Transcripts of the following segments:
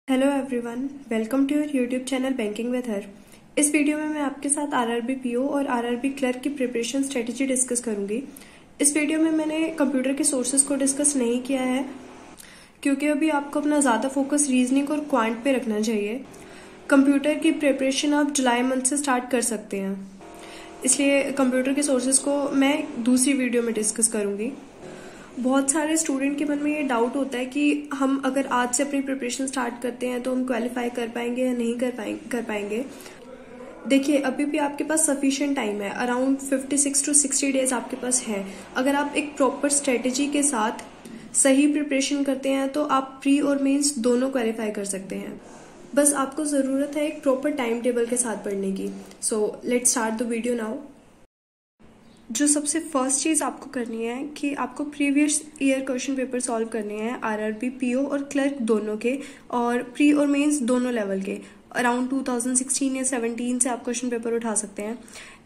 Hello everyone, welcome to your YouTube channel banking with her. इस video में मैं आपके साथ आरआरबी पीओ और आरआरबी क्लर्क की प्रिपरेशन स्ट्रेटेजी डिस्कस करूंगी। इस वीडियो में मैंने कंप्यूटर के सोर्सेज को डिस्कस नहीं किया है क्योंकि अभी आपको अपना ज़्यादा फोकस रीजनिंग और क्वांट पे रखना चाहिए। कंप्यूटर की प्रिपरेशन आप जुलाई मंथ से स्टार्ट कर सकते हैं, इसलिए कंप्यूटर के सोर्सेज को मैं दूसरी वीडियो में डिस्कस करूंगी। बहुत सारे स्टूडेंट के मन में ये डाउट होता है कि हम अगर आज से अपनी प्रिपरेशन स्टार्ट करते हैं तो हम क्वालिफाई कर पाएंगे या नहीं कर पाएंगे। देखिए, अभी भी आपके पास सफिशिएंट टाइम है, अराउंड 56 to 60 डेज आपके पास है। अगर आप एक प्रॉपर स्ट्रेटेजी के साथ सही प्रिपरेशन करते हैं तो आप प्री और मेंस दोनों क्वालिफाई कर सकते हैं। बस आपको जरूरत है एक प्रॉपर टाइम टेबल के साथ पढ़ने की। So let's start the video now. जो सबसे फर्स्ट चीज़ आपको करनी है कि आपको previous year question paper solve करने हैं, आरआरबी पीओ और क्लर्क दोनों के, और प्री और मेंस दोनों लेवल के। अराउंड 2016 या 17 से आप क्वेश्चन पेपर उठा सकते हैं।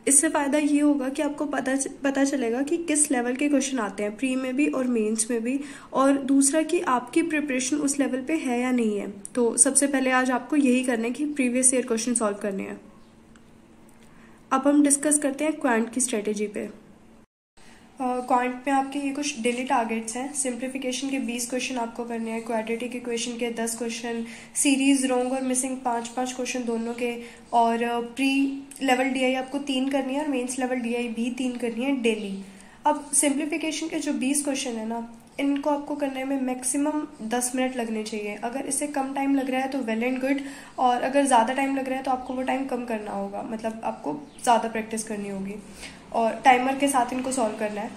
इससे फ़ायदा ये होगा कि आपको पता चलेगा कि किस लेवल के क्वेश्चन आते हैं, प्री में भी और मेंस में भी, और दूसरा कि आपकी प्रिपरेशन उस लेवल पे है या नहीं है। तो सबसे पहले आज आपको यही करना है कि प्रीवियस ईयर क्वेश्चन सॉल्व करने हैं। अब हम डिस्कस करते हैं क्वांट की स्ट्रेटेजी पे। क्वांट में आपके ये कुछ डेली टारगेट्स हैं। सिंप्लीफिकेशन के 20 क्वेश्चन आपको करने हैं, क्वाड्रेटिक इक्वेशन के 10 क्वेश्चन, सीरीज रोंग और मिसिंग 5 क्वेश्चन दोनों के, और प्री लेवल डीआई आपको 3 करनी है और मेंस लेवल डीआई भी 3 करनी है डेली। अब सिंप्लीफिकेशन के जो 20 क्वेश्चन है ना, इनको आपको करने में मैक्सिमम 10 मिनट लगने चाहिए। अगर इससे कम टाइम लग रहा है तो वेल एंड गुड, और अगर ज़्यादा टाइम लग रहा है तो आपको वो टाइम कम करना होगा, मतलब आपको ज़्यादा प्रैक्टिस करनी होगी और टाइमर के साथ इनको सॉल्व करना है।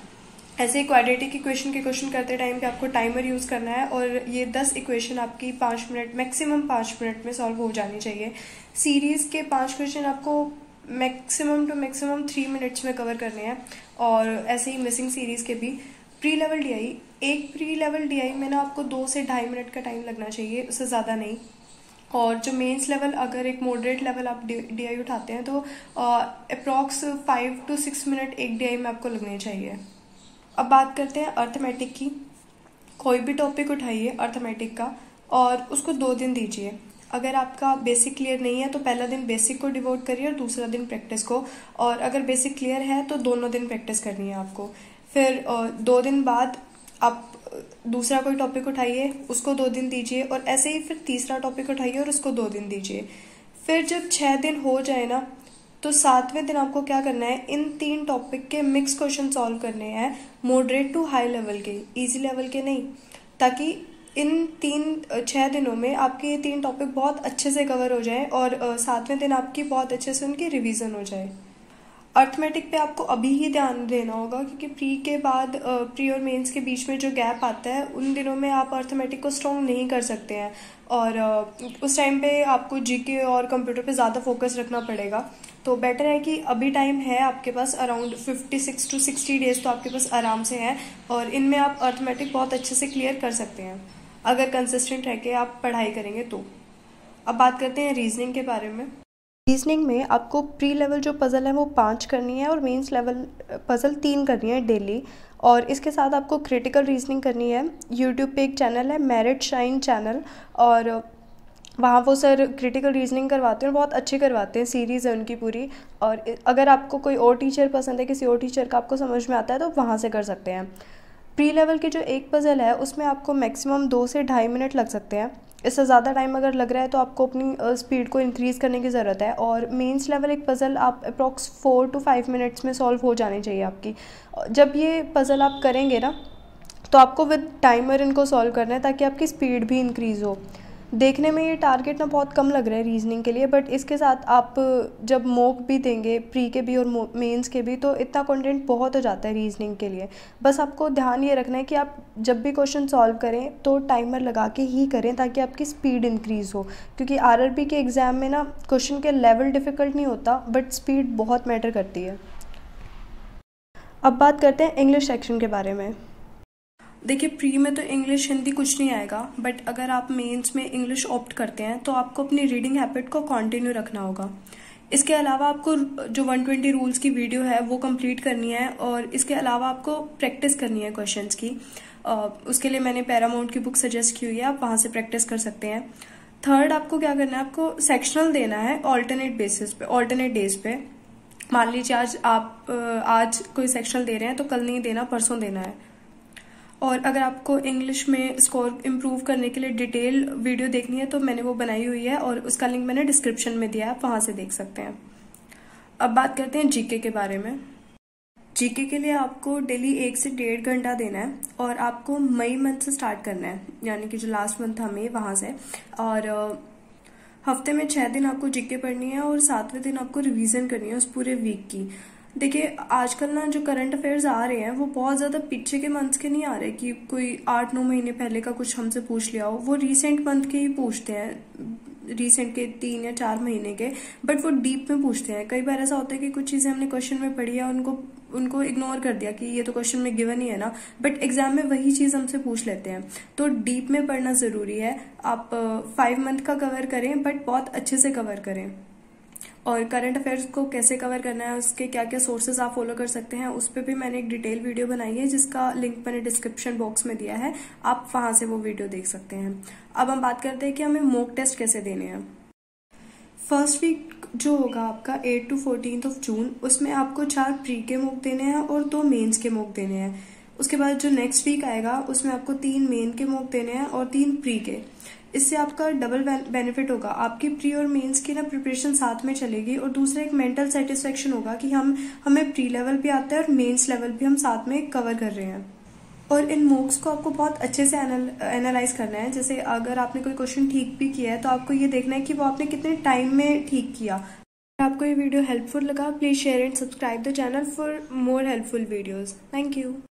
ऐसे ही क्वाड्रेटिक इक्वेशन के क्वेश्चन करते टाइम पे आपको टाइमर यूज़ करना है, और ये 10 इक्वेशन आपकी 5 मिनट, मैक्सिमम 5 मिनट में सॉल्व हो जानी चाहिए। सीरीज़ के 5 क्वेश्चन आपको मैक्सिमम टू मैक्सिमम 3 मिनट्स में कवर करने हैं, और ऐसे ही मिसिंग सीरीज़ के भी। प्री लेवल डीआई, एक प्री लेवल डीआई में ना आपको 2 से 2.5 मिनट का टाइम लगना चाहिए, उससे ज़्यादा नहीं। और जो मेंस लेवल, अगर एक मॉडरेट लेवल आप डीआई उठाते हैं तो अप्रॉक्स 5 to 6 मिनट एक डीआई में आपको लगने चाहिए। अब बात करते हैं अर्थमेटिक की। कोई भी टॉपिक उठाइए अर्थमेटिक का और उसको 2 दिन दीजिए। अगर आपका बेसिक क्लियर नहीं है तो पहला दिन बेसिक को डिवोट करिए और दूसरा दिन प्रैक्टिस को, और अगर बेसिक क्लियर है तो दोनों दिन प्रैक्टिस करनी है आपको। फिर 2 दिन बाद आप दूसरा कोई टॉपिक उठाइए, उसको 2 दिन दीजिए, और ऐसे ही फिर तीसरा टॉपिक उठाइए और उसको 2 दिन दीजिए। फिर जब 6 दिन हो जाए ना, तो 7वें दिन आपको क्या करना है, इन 3 टॉपिक के मिक्स क्वेश्चन सॉल्व करने हैं, मॉडरेट टू हाई लेवल के, इजी लेवल के नहीं, ताकि इन 6 दिनों में आपके ये 3 टॉपिक बहुत अच्छे से कवर हो जाए और 7वें दिन आपकी बहुत अच्छे से उनकी रिवीजन हो जाए। अर्थमेटिक पे आपको अभी ही ध्यान देना होगा क्योंकि प्री के बाद प्री और मेंस के बीच में जो गैप आता है, उन दिनों में आप अर्थमेटिक को स्ट्रॉन्ग नहीं कर सकते हैं, और उस टाइम पे आपको जीके और कंप्यूटर पे ज़्यादा फोकस रखना पड़ेगा। तो बेटर है कि अभी टाइम है आपके पास, अराउंड 56 to 60 डेज तो आपके पास आराम से है, और इनमें आप अर्थमेटिक बहुत अच्छे से क्लियर कर सकते हैं अगर कंसिस्टेंट रह के आप पढ़ाई करेंगे तो। अब बात करते हैं रीजनिंग के बारे में। रीजनिंग में आपको प्री लेवल जो पज़ल है वो 5 करनी है और मेंस लेवल पज़ल 3 करनी है डेली, और इसके साथ आपको क्रिटिकल रीजनिंग करनी है। यूट्यूब पे एक चैनल है, मेरिट शाइन चैनल, और वहाँ वो सर क्रिटिकल रीजनिंग करवाते हैं और बहुत अच्छे करवाते हैं, सीरीज़ है उनकी पूरी। और अगर आपको कोई और टीचर पसंद है, किसी और टीचर का आपको समझ में आता है तो वहाँ से कर सकते हैं। प्री लेवल की जो एक पज़ल है उसमें आपको मैक्सिमम 2 से 2.5 मिनट लग सकते हैं। इससे ज़्यादा टाइम अगर लग रहा है तो आपको अपनी स्पीड को इंक्रीज़ करने की ज़रूरत है। और मेंस लेवल एक पज़ल आप अप्रॉक्स 4 to 5 मिनट्स में सॉल्व हो जानी चाहिए आपकी। जब ये पज़ल आप करेंगे ना, तो आपको विद टाइमर इनको सॉल्व करना है ताकि आपकी स्पीड भी इंक्रीज़ हो। देखने में ये टारगेट ना बहुत कम लग रहा है रीजनिंग के लिए, बट इसके साथ आप जब मॉक भी देंगे प्री के भी और मेंस के भी, तो इतना कंटेंट बहुत हो जाता है रीजनिंग के लिए। बस आपको ध्यान ये रखना है कि आप जब भी क्वेश्चन सॉल्व करें तो टाइमर लगा के ही करें ताकि आपकी स्पीड इंक्रीज़ हो, क्योंकि आरआरबी के एग्ज़ाम में ना क्वेश्चन के लेवल डिफ़िकल्ट नहीं होता, बट स्पीड बहुत मैटर करती है। अब बात करते हैं इंग्लिश सेक्शन के बारे में। देखिए, प्री में तो इंग्लिश हिंदी कुछ नहीं आएगा, बट अगर आप मेंस में इंग्लिश ऑप्ट करते हैं तो आपको अपनी रीडिंग हैबिट को कंटिन्यू रखना होगा। इसके अलावा आपको जो 120 रूल्स की वीडियो है वो कंप्लीट करनी है, और इसके अलावा आपको प्रैक्टिस करनी है क्वेश्चंस की। उसके लिए मैंने पैरामाउंट की बुक सजेस्ट की हुई है, आप वहाँ से प्रैक्टिस कर सकते हैं। थर्ड आपको क्या करना है, आपको सेक्शनल देना है ऑल्टरनेट बेसिस पे, ऑल्टरनेट डेज पे। मान लीजिए आज कोई सेक्शनल दे रहे हैं तो कल नहीं देना, परसों देना है। और अगर आपको इंग्लिश में स्कोर इम्प्रूव करने के लिए डिटेल वीडियो देखनी है तो मैंने वो बनाई हुई है और उसका लिंक मैंने डिस्क्रिप्शन में दिया है, आप वहां से देख सकते हैं। अब बात करते हैं जीके के बारे में। जीके के लिए आपको डेली 1 से 1.5 घंटा देना है और आपको मई मंथ से स्टार्ट करना है, यानी कि जो लास्ट मंथ था मई, वहां से। और हफ्ते में 6 दिन आपको जीके पढ़नी है और 7वें दिन आपको रिवीजन करनी है उस पूरे वीक की। देखिए आजकल ना जो करंट अफेयर्स आ रहे हैं वो बहुत ज्यादा पीछे के मंथ्स के नहीं आ रहे कि कोई 8-9 महीने पहले का कुछ हमसे पूछ लिया हो, वो रिसेंट मंथ के ही पूछते हैं, रिसेंट के 3 या 4 महीने के, बट वो डीप में पूछते हैं। कई बार ऐसा होता है कि कुछ चीजें हमने क्वेश्चन में पढ़ी है, उनको इग्नोर कर दिया कि ये तो क्वेश्चन में गिवन ही है ना, बट एग्जाम में वही चीज हमसे पूछ लेते हैं। तो डीप में पढ़ना जरूरी है। आप 5 मंथ का कवर करें, बट बहुत अच्छे से कवर करें। और करंट अफेयर्स को कैसे कवर करना है, उसके क्या क्या सोर्सेज आप फॉलो कर सकते हैं, उस पर भी मैंने एक डिटेल वीडियो बनाई है जिसका लिंक मैंने डिस्क्रिप्शन बॉक्स में दिया है, आप वहां से वो वीडियो देख सकते हैं। अब हम बात करते हैं कि हमें मॉक टेस्ट कैसे देने हैं। फर्स्ट वीक जो होगा आपका 8 to 14 जून, उसमें आपको 4 प्री के मॉक देने हैं और 2 मेंस के मॉक देने हैं। उसके बाद जो नेक्स्ट वीक आएगा उसमें आपको 3 मेन के मॉक देने हैं और 3 प्री के। इससे आपका डबल बेनिफिट होगा, आपकी प्री और मेंस की ना प्रिपरेशन साथ में चलेगी और दूसरा एक मेंटल सेटिस्फेक्शन होगा कि हमें प्री लेवल भी आता है और मेंस लेवल भी हम साथ में कवर कर रहे हैं। और इन मॉक्स को आपको बहुत अच्छे से एनालाइज करना है। जैसे अगर आपने कोई क्वेश्चन ठीक भी किया है तो आपको ये देखना है कि वो आपने कितने टाइम में ठीक किया। अगर आपको ये वीडियो हेल्पफुल लगा, please share and subscribe the channel for more helpful videos. Thank you.